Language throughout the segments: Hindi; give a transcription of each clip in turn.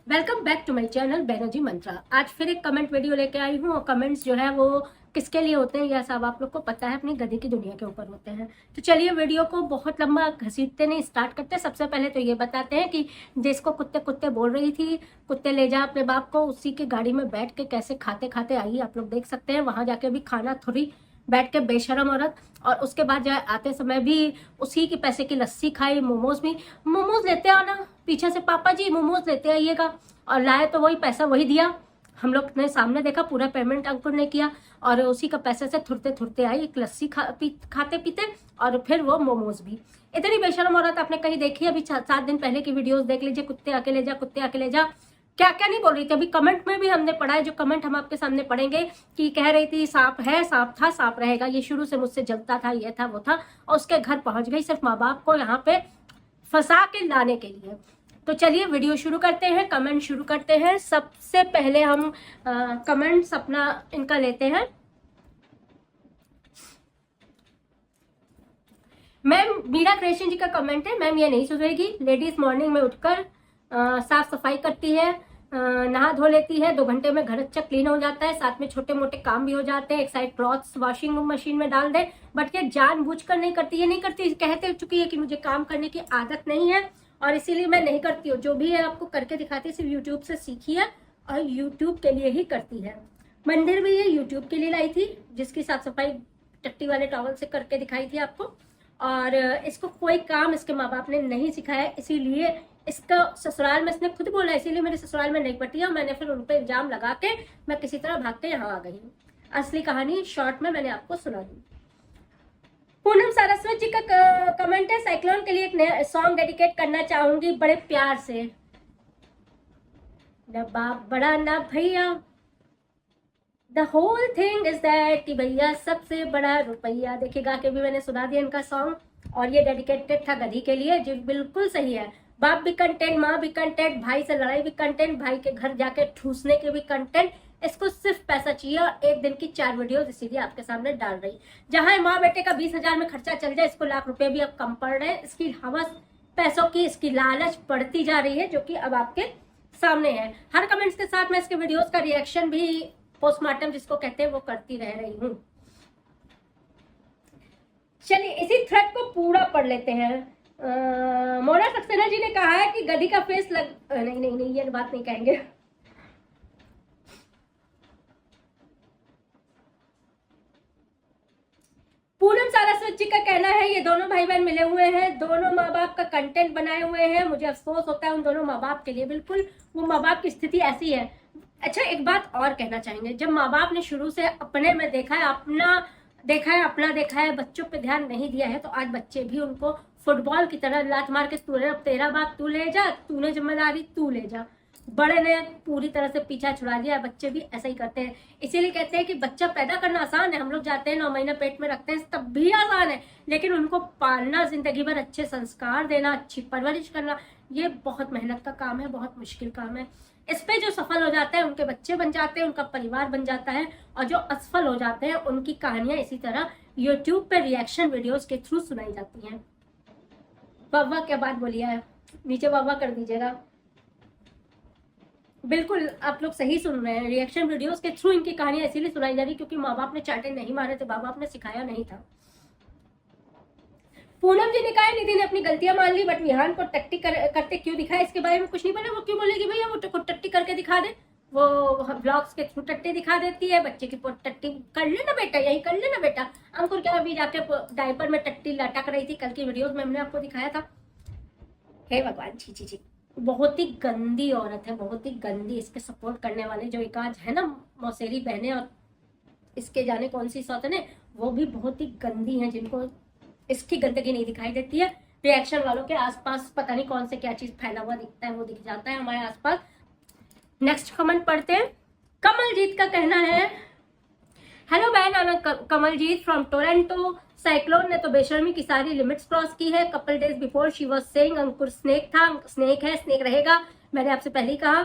Welcome back to my channel Banerjee Mantra. आज फिर एक कमेंट वीडियो लेके आई हूँ और कमेंट्स जो है वो किसके लिए होते हैं यह सब आप लोग को पता है, अपनी गधी की दुनिया के ऊपर होते हैं। तो चलिए वीडियो को बहुत लंबा घसीटते नहीं, स्टार्ट करते हैं। सबसे पहले तो ये बताते हैं कि जिसको कुत्ते कुत्ते बोल रही थी, कुत्ते ले जा अपने बाप को, उसी की गाड़ी में बैठ के कैसे खाते खाते आई आप लोग देख सकते हैं। वहां जाके भी खाना थोड़ी बैठ के बेशरम औरत, और उसके बाद जो है आते समय भी उसी के पैसे की लस्सी खाई, मोमोज भी। मोमोज लेते आना पीछे से, पापा जी मोमोज लेते आइएगा, और लाए तो वही पैसा वही दिया। हम लोग ने सामने देखा, पूरा पेमेंट अंकुर ने किया और उसी का पैसे से थुरते थुरते आई, एक लस्सी खाते पीते और फिर वो मोमोज भी। इतनी बेशरम औरत आपने कहीं देखी? अभी 7 दिन पहले की वीडियोस देख लीजिए, कुत्ते अकेले जा, कुत्ते अकेले जा, क्या क्या नहीं बोल रही थी। अभी कमेंट में भी हमने पढ़ा है, जो कमेंट हम आपके सामने पढ़ेंगे, कि कह रही थी सांप है, सांप था, सांप रहेगा, ये शुरू से मुझसे जलता था, ये था वो था, और उसके घर पहुंच गई सिर्फ माँ बाप को यहाँ पे फंसा के लाने के लिए। तो चलिए वीडियो शुरू करते हैं, कमेंट शुरू करते हैं। सबसे पहले हम कमेंट्स अपना इनका लेते हैं। मैम मीरा क्रिएशन जी का कमेंट है, मैम ये नहीं सुधरेगी। लेडीज मॉर्निंग में उठकर साफ सफाई करती है, नहा धो लेती है, 2 घंटे में घर अच्छा क्लीन हो जाता है, साथ में छोटे मोटे काम भी हो जाते हैं, एक साइड क्लॉथ्स वॉशिंग मशीन में डाल दे, बट ये जानबूझकर नहीं करती। ये नहीं करती, कहते चुकी है कि मुझे काम करने की आदत नहीं है और इसीलिए मैं नहीं करती हूँ। जो भी है आपको करके दिखाती है, सिर्फ यूट्यूब से सीखी है और यूट्यूब के लिए ही करती है। मंदिर भी ये यूट्यूब के लिए लाई थी, जिसकी साफ सफाई टट्टी वाले टॉवल से करके दिखाई थी आपको। और इसको कोई काम इसके माँ बाप ने नहीं सिखाया, इसीलिए इसका ससुराल में, इसने खुद बोला इसीलिए मेरे ससुराल में नहीं पटी है। मैंने फिर उन पर इल्जाम लगा के मैं किसी तरह भाग के यहाँ आ गई। असली कहानी शॉर्ट में मैंने आपको सुना दी। पूनम सारस्वत जी का कमेंट है, साइक्लोन के लिए एक नया सॉन्ग डेडिकेट करना चाहूंगी बड़े प्यार से। न बाप बड़ा ना भैया, the whole thing is that कि भैया सबसे बड़ा रुपया। देखिए गा के भी मैंने सुना दिया इनका सॉन्ग, और ये डेडिकेटेड था गधी के लिए, जो बिल्कुल सही है। बाप भी कंटेंट, माँ भी कंटेंट, भाई से लड़ाई भी कंटेंट, भाई के घर जाके ठूसने के भी कंटेंट। इसको सिर्फ पैसा चाहिए और एक दिन की 4 वीडियोस इसीलिए आपके सामने डाल रही। जहां माँ बेटे का 20,000 में खर्चा चल जाए, इसको लाख रुपए भी अब कम पड़ रहे हैं। इसकी हवस पैसों की, इसकी लालच बढ़ती जा रही है, जो कि अब आपके सामने है। हर कमेंट्स के साथ मैं इसके वीडियोस का रिएक्शन भी, पोस्टमार्टम जिसको कहते हैं, वो करती रह रही हूँ। चलिए इसी थ्रेड को पूरा पढ़ लेते हैं। मोना सक्सेना जी ने कहा है कि गधी का फेस नहीं नहीं नहीं, ये बात नहीं कहेंगे। पूनम सारस्वत जी का कहना है, ये दोनों भाई बहन मिले हुए हैं, दोनों माँ बाप का कंटेंट बनाए हुए हैं। मुझे अफसोस होता है उन दोनों माँ बाप के लिए, बिल्कुल वो माँ बाप की स्थिति ऐसी है। अच्छा एक बात और कहना चाहेंगे, जब माँ बाप ने शुरू से अपने में देखा है, अपना देखा है, बच्चों पे ध्यान नहीं दिया है, तो आज बच्चे भी उनको फुटबॉल की तरह लात मार के, अब तेरा बाप तू ले जा, तूने जिम्मेदारी तू ले जा। बड़े ने पूरी तरह से पीछा छुड़ा दिया, बच्चे भी ऐसा ही करते हैं। इसीलिए कहते हैं कि बच्चा पैदा करना आसान है, हम लोग जाते हैं 9 महीने पेट में रखते हैं तब भी आसान है, लेकिन उनको पालना, जिंदगी भर अच्छे संस्कार देना, अच्छी परवरिश करना, ये बहुत मेहनत का काम है, बहुत मुश्किल काम है। इस पे जो सफल हो जाते हैं उनके बच्चे बन जाते हैं, उनका परिवार बन जाता है, और जो असफल हो जाते हैं उनकी कहानियां इसी तरह यूट्यूब पे रिएक्शन वीडियोस के थ्रू सुनाई जाती हैं। वाह क्या बात बोली है, नीचे वाह कर दीजिएगा। बिल्कुल आप लोग सही सुन रहे हैं, रिएक्शन वीडियोस के थ्रू इनकी कहानियां इसीलिए सुनाई जा रही क्योंकि माँ बाप ने चांटे नहीं मारे थे, माँ बाप ने सिखाया नहीं था। पूनम जी ने कहा निधि ने अपनी गलतियां मान ली, बट विहान को टट्टी करते क्यों दिखाया, इसके बारे में कुछ नहीं बोला। वो क्यों बोलेगी भैया, वो टट्टी करके दिखा दे, वो ब्लॉग्स के थ्रू टट्टी दिखा देती है। बच्चे की टट्टी कर लेना बेटा, यही कर लेना बेटा। अंकुर क्या अभी जाके डायपर में टट्टी लटक रही थी, कल की वीडियोस में हमने आपको दिखाया था। हे भगवान, छी छी छी, बहुत ही गंदी औरत है, बहुत ही गंदी। इसके सपोर्ट करने वाले जो एक आज है ना मौसेरी बहने, और इसके जाने कौन सी सौतन है, वो भी बहुत ही गंदी है, जिनको इसकी गंदगी नहीं दिखाई देती है। रिएक्शन वालों के आसपास पता नहीं कौन से क्या चीज फैला हुआ दिखता है, वो दिख जाता है हमारे आसपास। नेक्स्ट कमेंट पढ़ते हैं। कमलजीत का कहना है, hello Ben, I am Kamaljeet from Toronto. Cyclone ने तो बेशर्मी की सारी लिमिट्स क्रॉस की है। Couple days before she was saying Ankur snake था, स्नेक है, स्नेक रहेगा। मैंने आपसे पहले ही कहा,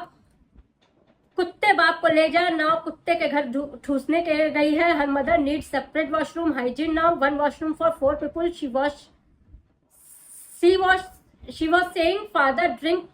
कुत्ते बाप को ले जा, नाउ कुत्ते के घर ठूसने के गई है। Her mother need separate washroom, hygiene now, 1 washroom for 4 people. She was saying father drink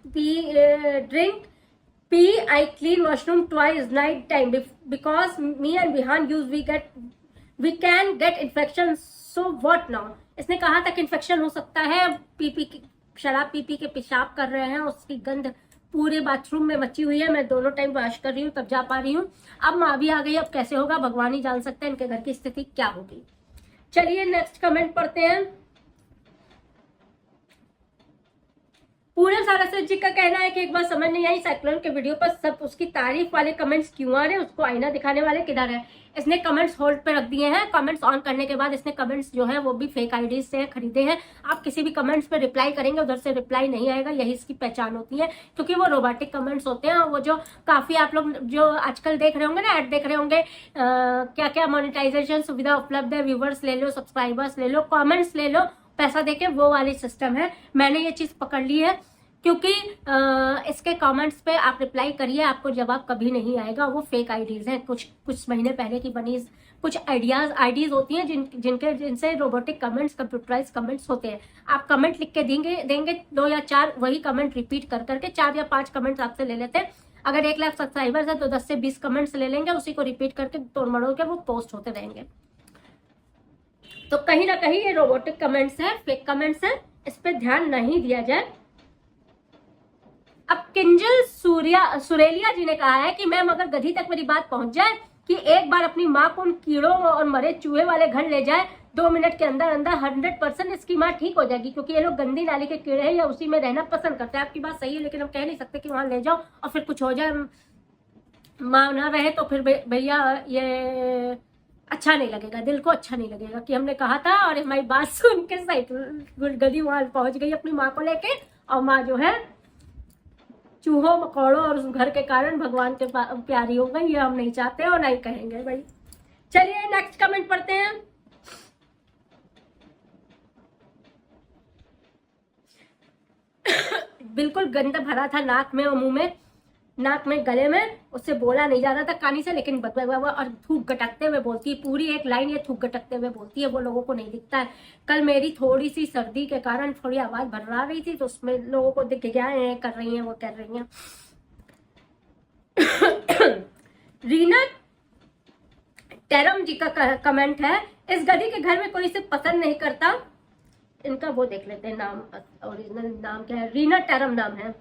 P, I clean washroom twice night time because me and Vihan use we can get infection. So what now? इसने कहा था कि इन्फेक्शन हो सकता है, पीपी की शराब पी के पेशाब कर रहे हैं, उसकी गंध पूरे बाथरूम में मची हुई है, मैं दोनों टाइम वॉश कर रही हूँ तब जा पा रही हूँ। अब माँ भी आ गई, अब कैसे होगा भगवान ही जान सकते हैं इनके घर की स्थिति क्या होगी। चलिए नेक्स्ट कमेंट पढ़ते हैं। पूरन सारासत जी का कहना है कि एक बार समझ नहीं आई साइक्लोन के वीडियो पर सब उसकी तारीफ वाले कमेंट्स क्यों आ रहे हैं, उसको आईना दिखाने वाले किधर है। इसने कमेंट्स होल्ड पे रख दिए हैं, कमेंट्स ऑन करने के बाद इसने कमेंट्स जो है वो भी फेक आईडी से खरीदे हैं। आप किसी भी कमेंट्स पे रिप्लाई करेंगे उधर से रिप्लाई नहीं आएगा, यही इसकी पहचान होती है, क्योंकि वो रोबोटिक कमेंट्स होते हैं। वो जो काफी आप लोग जो आजकल देख रहे होंगे ना, ऐड देख रहे होंगे, क्या क्या मोनेटाइजेशन सुविधा उपलब्ध है, व्यूवर्स ले लो, सब्सक्राइबर्स ले लो, कॉमेंट्स ले लो, पैसा देके, वो वाली सिस्टम है। मैंने ये चीज पकड़ ली है, क्योंकि इसके कमेंट्स पे आप रिप्लाई करिए, आपको जवाब कभी नहीं आएगा। वो फेक आईडीज हैं, कुछ महीने पहले की बनी कुछ आईडीज होती हैं जिनसे रोबोटिक कमेंट्स, कंप्यूटराइज कमेंट्स होते हैं। आप कमेंट लिख के देंगे 2 या 4 वही कमेंट रिपीट कर करके 4 या 5 कमेंट्स आपसे ले लेते हैं। अगर 1 लाख सब्सक्राइबर्स है तो 10 से 20 कमेंट्स ले लेंगे, उसी को रिपीट करके तोड़ मड़ोड़ के वो पोस्ट होते रहेंगे। तो कहीं ना कहीं ये रोबोटिक कमेंट्स है, फेक कमेंट्स है, इस पर ध्यान नहीं दिया जाए। अब किंजल सुरेलिया जी ने कहा है कि मैम अगर गधी तक मेरी बात पहुंच जाए कि एक बार अपनी माँ को उन कीड़ों और मरे चूहे वाले घर ले जाए, 2 मिनट के अंदर अंदर 100% इसकी माँ ठीक हो जाएगी, क्योंकि ये लोग गंदी नाली के कीड़े हैं या उसी में रहना पसंद करते हैं। आपकी बात सही है, लेकिन हम कह नहीं सकते कि वहां ले जाओ और फिर कुछ हो जाए, माँ ना रहे तो फिर भैया ये अच्छा नहीं लगेगा, दिल को अच्छा नहीं लगेगा कि हमने कहा था और हमारी बात सुन के सही गधी वहां पहुंच गई अपनी माँ को लेके, और माँ जो है चूहों मकोड़ों और उस घर के कारण भगवान के प्यारी हो गई। ये हम नहीं चाहते और नहीं कहेंगे भाई। चलिए नेक्स्ट कमेंट पढ़ते हैं। बिल्कुल गंदा भरा था नाक में और मुंह में, नाक में गले में, उससे बोला नहीं जा रहा था कानी से, लेकिन और थूक गटकते हुए बोलती है, पूरी एक लाइन ये थूक गटकते हुए बोलती है, वो लोगों को नहीं दिखता है। कल मेरी थोड़ी सी सर्दी के कारण थोड़ी आवाज भर्रा रही थी, तो उसमें लोगों को दिख गया है, कर रही है वो कर रही है। रीना टेरम जी का कमेंट है, इस गधी के घर में कोई इसे पसंद नहीं करता। इनका वो देख लेते हैं नाम, ओरिजिनल नाम क्या है, रीना टेरम नाम है।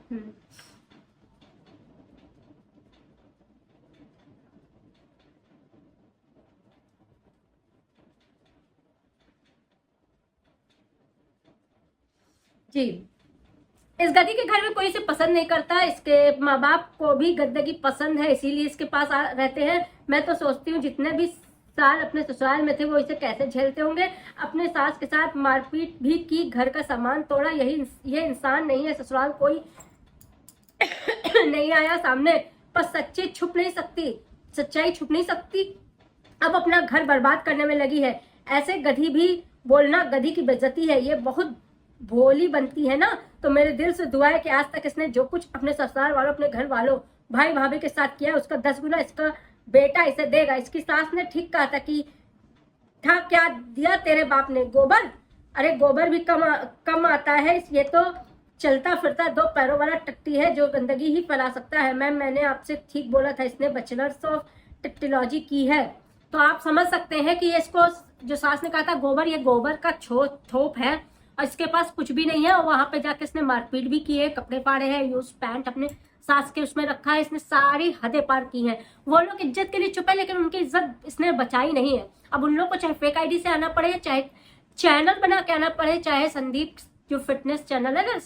जी, इस गधी के घर में कोई इसे पसंद नहीं करता, इसके माँ बाप को भी गंदगी पसंद है, इसीलिए इसके पास रहते हैं। मैं तो सोचती हूँ जितने भी साल अपने ससुराल में थे वो इसे कैसे झेलते होंगे। अपने सास के साथ मारपीट भी की, घर का सामान तोड़ा, ये इंसान नहीं है। ससुराल कोई नहीं आया सामने, पर सच्चाई छुप नहीं सकती। अब अपना घर बर्बाद करने में लगी है। ऐसे गधी भी बोलना गधी की बेइज्जती है, ये बहुत भोली बनती है ना। तो मेरे दिल से दुआ है कि आज तक इसने जो कुछ अपने ससुराल वालों, अपने घर वालों, भाई भाभी के साथ किया उसका 10 गुना इसका बेटा इसे देगा। इसकी सास ने ठीक कहा था कि क्या दिया तेरे बाप ने, गोबर? अरे गोबर भी कम आता है, ये तो चलता फिरता 2 पैरों वाला टट्टी है जो गंदगी ही फैला सकता है। मैम मैंने आपसे ठीक बोला था, इसने बैचलर्स ऑफ टेक्नोलॉजी की है। तो आप समझ सकते हैं कि इसको जो सास ने कहा था गोबर, ये गोबर का थोप है और इसके पास कुछ भी नहीं है। और वहां पे जाके इसने मारपीट भी की है, कपड़े फाड़े हैं, यूज पैंट अपने सास के उसमें रखा है, इसने सारी हदें पार की हैं। वो लोग इज्जत के लिए चुप है, लेकिन उनकी इज्जत इसने बचाई नहीं है। अब उन लोग को चाहे फेक आईडी से आना पड़े, चाहे चैनल बना के आना पड़े, चाहे संदीप जो फिटनेस चैनल है ना,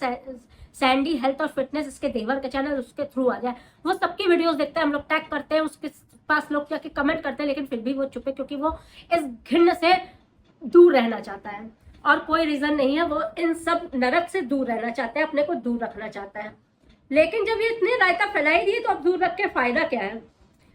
सैंडी हेल्थ और फिटनेस, इसके देवर का चैनल, उसके थ्रू आ जाए। वो सबकी वीडियोस देखते हैं, हम लोग टैग करते हैं, उसके पास लोग जाके कमेंट करते हैं, लेकिन फिर भी वो चुप है, क्योंकि वो इस घिन्न से दूर रहना चाहता है और कोई रीजन नहीं है। वो इन सब नरक से दूर रहना चाहता है, अपने को दूर रखना चाहता है। लेकिन जब ये इतने रायता फैलाई दिए तो अब दूर रख के फायदा क्या है।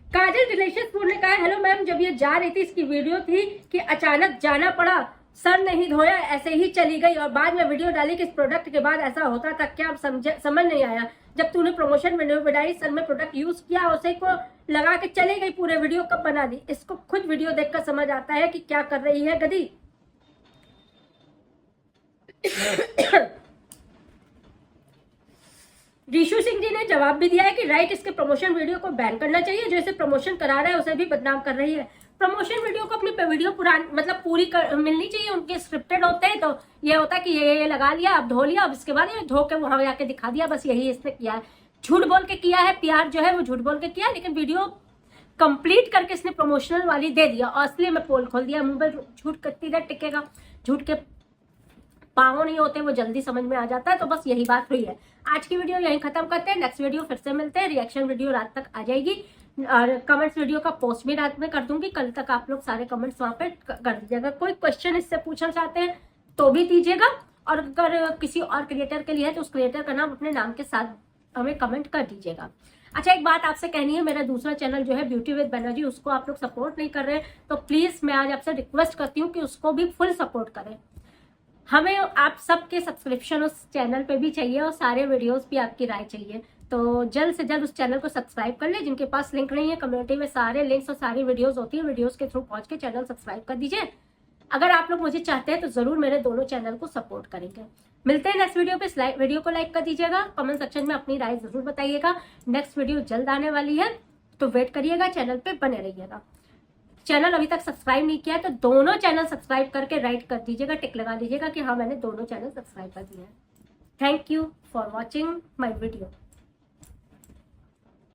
काजल रिलेशनपुर ने कहा, हेलो मैम, जब ये जा रही थी इसकी वीडियो थी कि अचानक जाना पड़ा, सर नहीं धोया, ऐसे ही चली गई, और बाद में वीडियो डाली कि इस प्रोडक्ट के बाद ऐसा होता था क्या? समझ नहीं आया। जब तूने प्रमोशन वीडियो बनाई, सर में प्रोडक्ट यूज किया, उसे को लगा के चली गई, पूरे वीडियो कब बना दी? इसको खुद वीडियो देखकर समझ आता है कि क्या कर रही है गधी। ऋषु सिंह जी ने जवाब भी दिया है कि राइट, इसके प्रमोशन वीडियो को बैन करना चाहिए, जो इसे प्रमोशन करा रहा है उसे भी बदनाम कर रही है। प्रमोशन वीडियो को अपनी वीडियो पुरानी मतलब पूरी मिलनी चाहिए, उनके स्क्रिप्टेड होते हैं तो ये होता है कि ये लगा लिया, अब धो लिया, अब इसके बाद ये धो के वहां जाके दिखा दिया, बस यही इसने किया है। झूठ बोल के किया है, पीआर जो है वो झूठ बोल के किया, लेकिन वीडियो कंप्लीट करके इसने प्रमोशनल वाली दे दिया और असली में पोल खोल दिया। मुंह पर झूठ कितनी देर टिकेगा, झूठ के पाँव नहीं होते, वो जल्दी समझ में आ जाता है। तो बस यही बात हुई है। आज की वीडियो यहीं खत्म करते हैं, नेक्स्ट वीडियो फिर से मिलते हैं। रिएक्शन वीडियो रात तक आ जाएगी और कमेंट्स वीडियो का पोस्ट भी रात में कर दूंगी। कल तक आप लोग सारे कमेंट्स वहां पे कर दीजिएगा। कोई क्वेश्चन इससे पूछना चाहते हैं तो भी दीजिएगा, और अगर किसी और क्रिएटर के लिए है तो उस क्रिएटर का नाम अपने नाम के साथ हमें कमेंट कर दीजिएगा। अच्छा, एक बात आपसे कहनी है, मेरा दूसरा चैनल जो है ब्यूटी विद बनर्जी, उसको आप लोग सपोर्ट नहीं कर रहे हैं, तो प्लीज मैं आज आपसे रिक्वेस्ट करती हूँ कि उसको भी फुल सपोर्ट करें। हमें आप सबके सब्सक्रिप्शन उस चैनल पे भी चाहिए और सारे वीडियोस भी आपकी राय चाहिए। तो जल्द से जल्द उस चैनल को सब्सक्राइब कर ले। जिनके पास लिंक नहीं है, कम्युनिटी में सारे लिंक्स और सारी वीडियोस होती है, वीडियोस के थ्रू पहुंच के चैनल सब्सक्राइब कर दीजिए। अगर आप लोग मुझे चाहते हैं तो जरूर मेरे दोनों चैनल को सपोर्ट करेंगे। मिलते हैं नेक्स्ट वीडियो पे। वीडियो को लाइक कर दीजिएगा, कमेंट सेक्शन में अपनी राय जरूर बताइएगा। नेक्स्ट वीडियो जल्द आने वाली है तो वेट करिएगा, चैनल पे बने रहिएगा। चैनल अभी तक सब्सक्राइब नहीं किया है तो दोनों चैनल सब्सक्राइब करके राइट कर दीजिएगा, टिक लगा दीजिएगा कि हाँ मैंने दोनों चैनल सब्सक्राइब कर दिया है। Thank you for watching my video.